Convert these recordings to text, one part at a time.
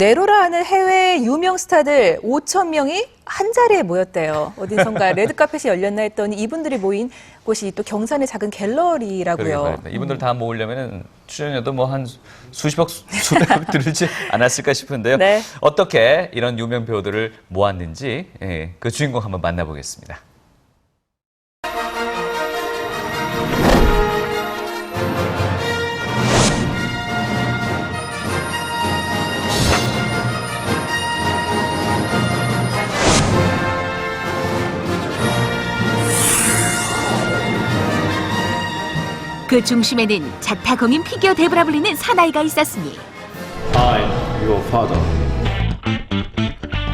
네로라 하는 해외 유명 스타들 5천 명이 한 자리에 모였대요. 어디선가 레드카펫이 열렸나 했더니 이분들이 모인 곳이 또 경산의 작은 갤러리라고요. 이분들 다 모으려면 출연료도 뭐 한 수십억, 수백억 들지 않았을까 싶은데요. 네. 어떻게 이런 유명 배우들을 모았는지 그 주인공 한번 만나보겠습니다. 그 중심에는 자타공인 피겨 대부라 불리는 사나이가 있었으니 I'm your father.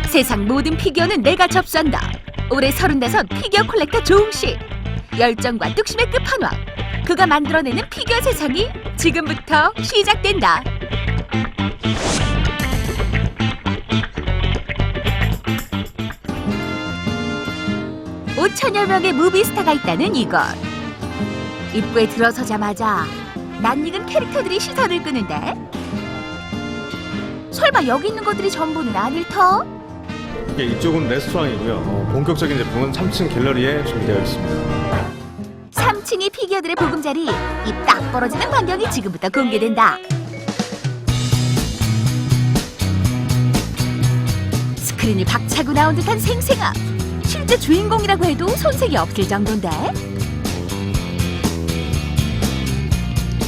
세상 모든 피겨는 내가 접수한다. 올해 35 피겨 콜렉터 조웅씨. 열정과 뚝심의 끝판왕. 그가 만들어내는 피겨 세상이 지금부터 시작된다. (5천여) 명의 무비스타가 있다는 이곳. 입구에 들어서자마자 낯익은 캐릭터들이 시선을 끄는데 설마 여기 있는 것들이 전부는 아닐 터? 이쪽은 레스토랑이고요. 본격적인 제품은 3층 갤러리에 준비되어 있습니다. 3층이 피겨들의 보금자리. 입 딱 벌어지는 광경이 지금부터 공개된다. 스크린이 박차고 나온 듯한 생생함. 실제 주인공이라고 해도 손색이 없을 정도인데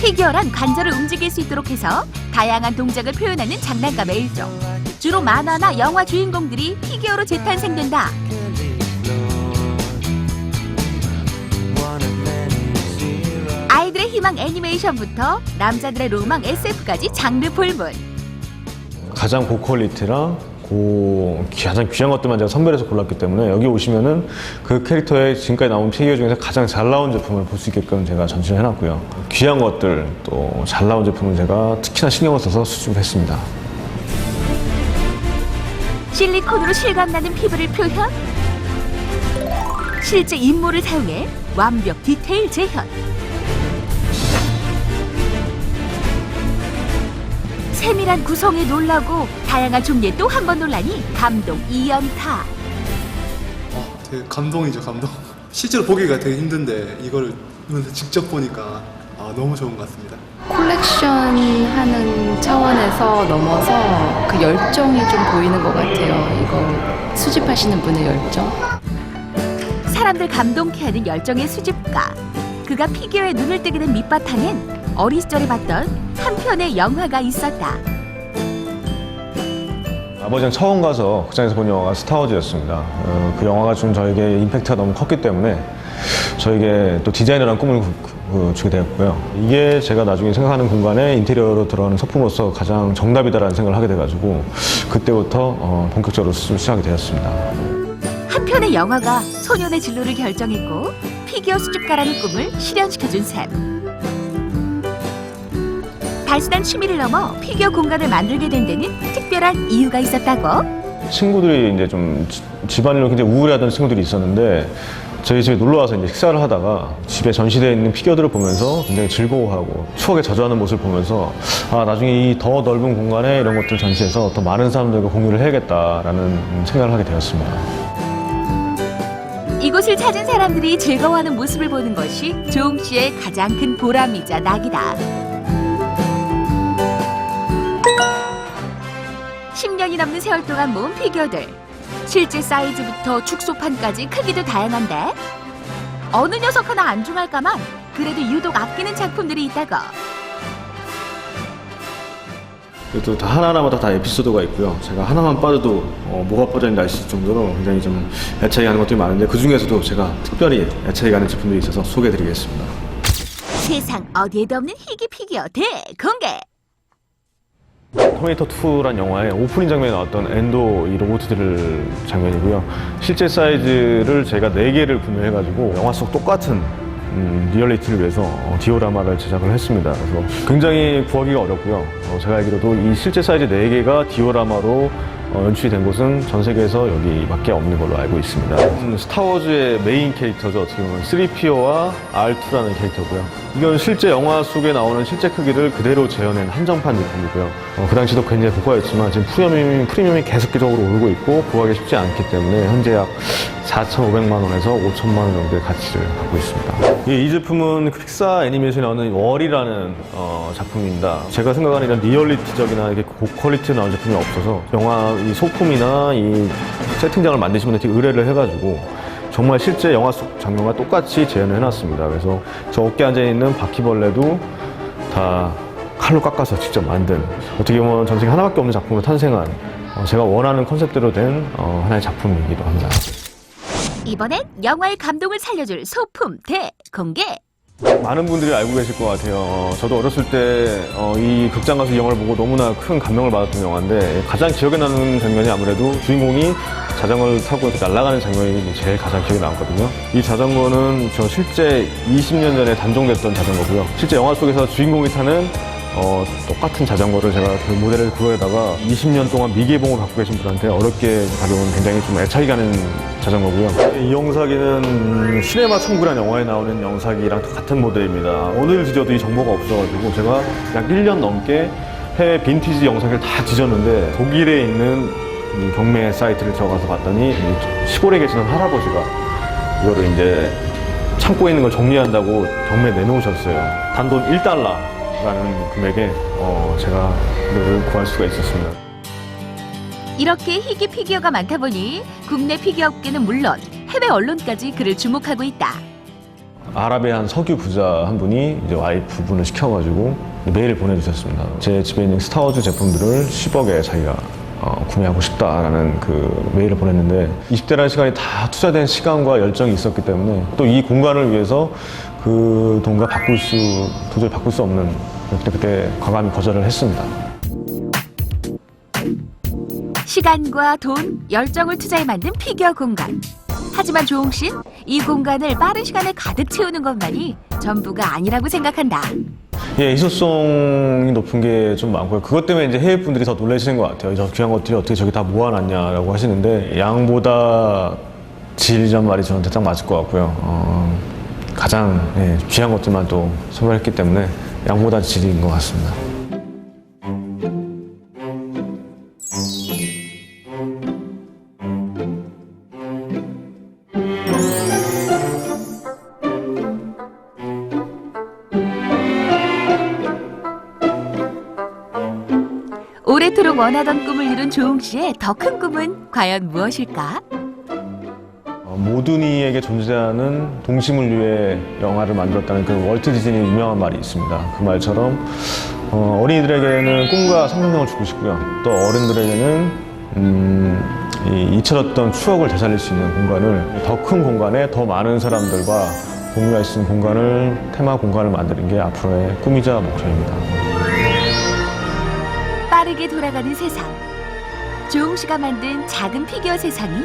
피겨란 관절을 움직일 수 있도록 해서 다양한 동작을 표현하는 장난감의 일종. 주로 만화나 영화 주인공들이 피겨로 재탄생된다. 아이들의 희망 애니메이션부터 남자들의 로망 SF까지 장르 불문. 가장 고퀄리티랑 가장 귀한 것들만 제가 선별해서 골랐기 때문에 여기 오시면은 그 캐릭터의 지금까지 나온 피규어 중에서 가장 잘 나온 제품을 볼 수 있게끔 제가 전시를 해놨고요. 귀한 것들 또 잘 나온 제품을 제가 특히나 신경을 써서 수집했습니다. 실리콘으로 실감나는 피부를 표현, 실제 인물을 사용해 완벽 디테일 재현. 세밀한 구성에 놀라고 다양한 종류에 또 한 번 놀라니 감동 이연타. 되게 감동이죠, 감동. 실제로 보기가 되게 힘든데 이거를 직접 보니까 너무 좋은 것 같습니다. 콜렉션 하는 차원에서 넘어서 그 열정이 좀 보이는 것 같아요. 이거 수집하시는 분의 열정. 사람들 감동케 하는 열정의 수집가. 그가 피규어에 눈을 뜨게 된 밑바탕엔 어린 시절에 봤던 한 편의 영화가 있었다. 아버지랑 처음 가서 극장에서 본 영화가 스타워즈였습니다. 그 영화가 준 저에게 임팩트가 너무 컸기 때문에 저에게 또 디자이너라는 꿈을 주게 되었고요. 이게 제가 나중에 생각하는 공간에 인테리어로 들어가는 소품으로서 가장 정답이다라는 생각을 하게 돼가지고 그때부터 본격적으로 수집을 시작하게 되었습니다. 한 편의 영화가 소년의 진로를 결정했고 피규어 수집가라는 꿈을 실현시켜준 셈. 단순한 취미를 넘어 피규어 공간을 만들게 된 데는 특별한 이유가 있었다고? 친구들이 이제 좀 집안일로 굉장히 우울해하던 친구들이 있었는데 저희 집에 놀러 와서 이제 식사를 하다가 집에 전시되어 있는 피규어들을 보면서 굉장히 즐거워하고 추억에 젖어가는 모습을 보면서 나중에 이 더 넓은 공간에 이런 것들을 전시해서 더 많은 사람들과 공유를 해야겠다라는 생각을 하게 되었습니다. 이곳을 찾은 사람들이 즐거워하는 모습을 보는 것이 조웅 씨의 가장 큰 보람이자 낙이다. 10년이 넘는 세월 동안 모은 피규어들. 실제 사이즈부터 축소판까지 크기도 다양한데 어느 녀석 하나 안중할까만 그래도 유독 아끼는 작품들이 있다고. 그래도 다 하나하나마다 다 에피소드가 있고요. 제가 하나만 빠져도 뭐가 빠졌는지 알 수 있을 정도로 굉장히 좀 애착이 가는 것들이 많은데 그 중에서도 제가 특별히 애착이 가는 제품들이 있어서 소개해드리겠습니다. 세상 어디에도 없는 희귀 피규어 대공개. 터미네이터 2란 영화의 오프닝 장면에 나왔던 엔도 이 로봇들 장면이고요. 실제 사이즈를 제가 4개를 구매해가지고 영화 속 똑같은 리얼리티를 위해서 디오라마를 제작을 했습니다. 그래서 굉장히 구하기가 어렵고요. 제가 알기로도 이 실제 사이즈 4개가 디오라마로 연출이 된 곳은 전 세계에서 여기밖에 없는 걸로 알고 있습니다. 스타워즈의 메인 캐릭터죠. 어떻게 보면 3PO와 R2라는 캐릭터고요. 이건 실제 영화 속에 나오는 실제 크기를 그대로 재현한 한정판 제품이고요. 그 당시도 굉장히 고가였지만 지금 프리미엄이 계속적으로 오르고 있고 구하기 쉽지 않기 때문에 현재 약 4,500만 원에서 5천만 원 정도의 가치를 갖고 있습니다. 이 제품은 픽사 애니메이션에 나오는 월이라는 작품입니다. 제가 생각하는 이런 리얼리티적이나 이렇게 고퀄리티 나온 제품이 없어서 영화 이 소품이나 이 세팅장을 만드신 분한테 의뢰를 해가지고 정말 실제 영화 속 장면과 똑같이 재현을 해놨습니다. 그래서 저 어깨에 앉아있는 바퀴벌레도 다 칼로 깎아서 직접 만든, 어떻게 보면 전 세계 하나밖에 없는 작품으로 탄생한 제가 원하는 컨셉대로 된 하나의 작품이기도 합니다. 이번엔 영화의 감동을 살려줄 소품 대공개. 많은 분들이 알고 계실 것 같아요. 저도 어렸을 때 이 극장 가서 이 영화를 보고 너무나 큰 감명을 받았던 영화인데, 가장 기억에 나는 장면이 아무래도 주인공이 자전거를 타고 이렇게 날아가는 장면이 제일 가장 기억에 남거든요. 이 자전거는 저 실제 20년 전에 단종됐던 자전거고요. 실제 영화 속에서 주인공이 타는 똑같은 자전거를 제가 그 모델을 구해다가 20년 동안 미개봉을 갖고 계신 분한테 어렵게 가져온 굉장히 좀 애착이 가는 자전거고요. 이 영사기는 시네마 천국이라는 영화에 나오는 영사기랑 같은 모델입니다. 오늘 뒤져도 이 정보가 없어가지고 제가 약 1년 넘게 해외 빈티지 영사기를 다 뒤졌는데, 독일에 있는 이 경매 사이트를 들어가서 봤더니 시골에 계시는 할아버지가 이거를 이제 창고에 있는 걸 정리한다고 경매에 내놓으셨어요. 단돈 1달러. 라는 금액에 제가 이걸 구할 수가 있었습니다. 이렇게 희귀 피규어가 많다 보니 국내 피규어 업계는 물론 해외 언론까지 그를 주목하고 있다. 아랍의 한 석유 부자 한 분이 이제 와이프분을 시켜가지고 메일을 보내주셨습니다. 제 집에 있는 스타워즈 제품들을 10억에 자기가 구매하고 싶다라는 그 메일을 보냈는데, 20대라는 시간이 다 투자된 시간과 열정이 있었기 때문에 또 이 공간을 위해서 그 돈과 도저히 바꿀 수 없는, 그때 과감히 거절을 했습니다. 시간과 돈, 열정을 투자해 만든 피규어 공간. 하지만 조홍 씨는 이 공간을 빠른 시간에 가득 채우는 것만이 전부가 아니라고 생각한다. 예, 희소성이 높은 게 좀 많고요. 그것 때문에 이제 해외 분들이 더 놀라시는 것 같아요. 저 귀한 것들이 어떻게 저기 다 모아놨냐라고 하시는데, 양보다 질이란 말이 저한테 딱 맞을 것 같고요. 가장 귀한 것들만 또 소개했기 때문에 양보다 질인 것 같습니다. 오래도록 원하던 꿈을 이룬 조홍 씨의 더 큰 꿈은 과연 무엇일까? 모두니에게 존재하는 동심을 위해 영화를 만들었다는 그 월트 디즈니의 유명한 말이 있습니다. 그 말처럼 어린이들에게는 꿈과 상상력을 주고 싶고요. 또 어른들에게는 잊혀졌던 추억을 되살릴 수 있는 공간을, 더 큰 공간에 더 많은 사람들과 공유할 수 있는 공간을, 테마 공간을 만드는 게 앞으로의 꿈이자 목표입니다. 빠르게 돌아가는 세상. 조홍 씨가 만든 작은 피규어 세상이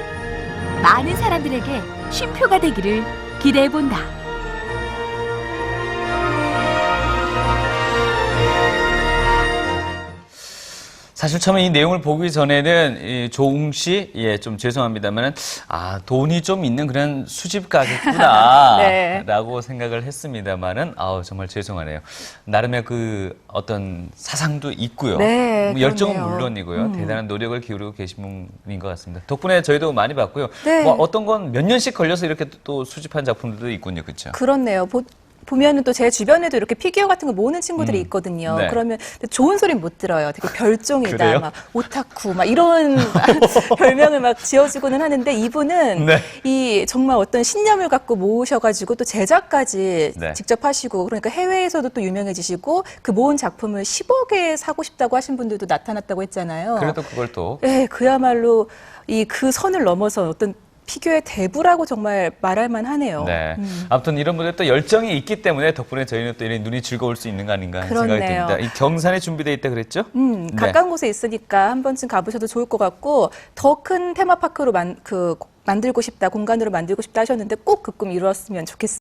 많은 사람들에게 쉼표가 되기를 기대해본다. 사실 처음에 이 내용을 보기 전에는 이 조웅 씨, 좀 죄송합니다만, 돈이 좀 있는 그런 수집 가겠구나. 네. 라고 생각을 했습니다만은, 정말 죄송하네요. 나름의 그 어떤 사상도 있고요. 네, 뭐 열정은 그렇네요. 물론이고요. 대단한 노력을 기울이고 계신 분인 것 같습니다. 덕분에 저희도 많이 봤고요. 네. 뭐 어떤 건 몇 년씩 걸려서 이렇게 또 수집한 작품들도 있군요. 그렇죠? 그렇네요. 보면은 또 제 주변에도 이렇게 피규어 같은 거 모으는 친구들이 있거든요. 네. 그러면 좋은 소리는 못 들어요. 되게 별종이다, 그래요? 막 오타쿠, 막 이런 별명을 막 지어주고는 하는데, 이분은 네. 이 정말 어떤 신념을 갖고 모으셔가지고 또 제작까지 네. 직접 하시고, 그러니까 해외에서도 또 유명해지시고, 그 모은 작품을 10억에 사고 싶다고 하신 분들도 나타났다고 했잖아요. 그래도 그걸 또. 네, 그야말로 그 선을 넘어서 어떤 피규어의 대부라고 정말 말할 만하네요. 네. 아무튼 이런 분들 또 열정이 있기 때문에 덕분에 저희는 또 이런 눈이 즐거울 수 있는 거 아닌가 하는 생각이 그렇네요. 듭니다. 이 경산에 준비되어 있다 그랬죠? 네. 가까운 곳에 있으니까 한 번쯤 가보셔도 좋을 것 같고, 더 큰 테마파크로 만들고 싶다, 공간으로 만들고 싶다 하셨는데 꼭 그 꿈 이루었으면 좋겠습니다.